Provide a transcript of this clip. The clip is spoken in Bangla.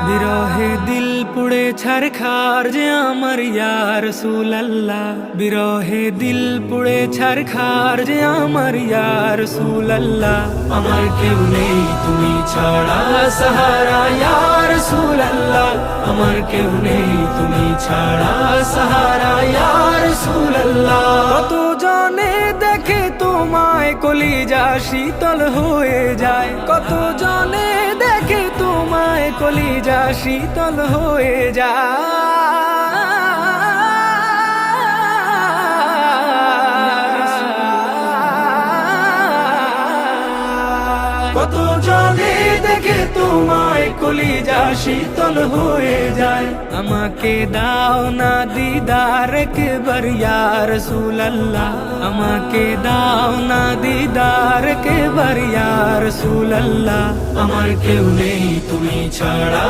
বিরহে দিল পুড়ে ছারখার যে আমার ইয়া রাসূলুল্লাহ, বিরহে দিল পুড়ে ছারখার যে আমার ইয়া রাসূলুল্লাহ। আমার কেউ নেই তুমি ছাড়া সাহারা ইয়া রাসূলুল্লাহ, আমার কেউ নেই তুমি ছাড়া সাহারা ইয়া রাসূলুল্লাহ। কত জনে দেখে তোমায় কলিজা শীতল হয়ে যায়, কত জনে দেখে তোমায় কলিজা শীতল হয়ে যায়। কত জনে দেখে তোমায় কলিজা শীতল হয়ে যায়। আমাকে দাও না দিদার একবার ইয়া রাসূলুল্লাহ, আমাকে দাও না দিদার একবার ইয়া রাসূলুল্লাহ। আমার কেউ নেই তুমি ছাড়া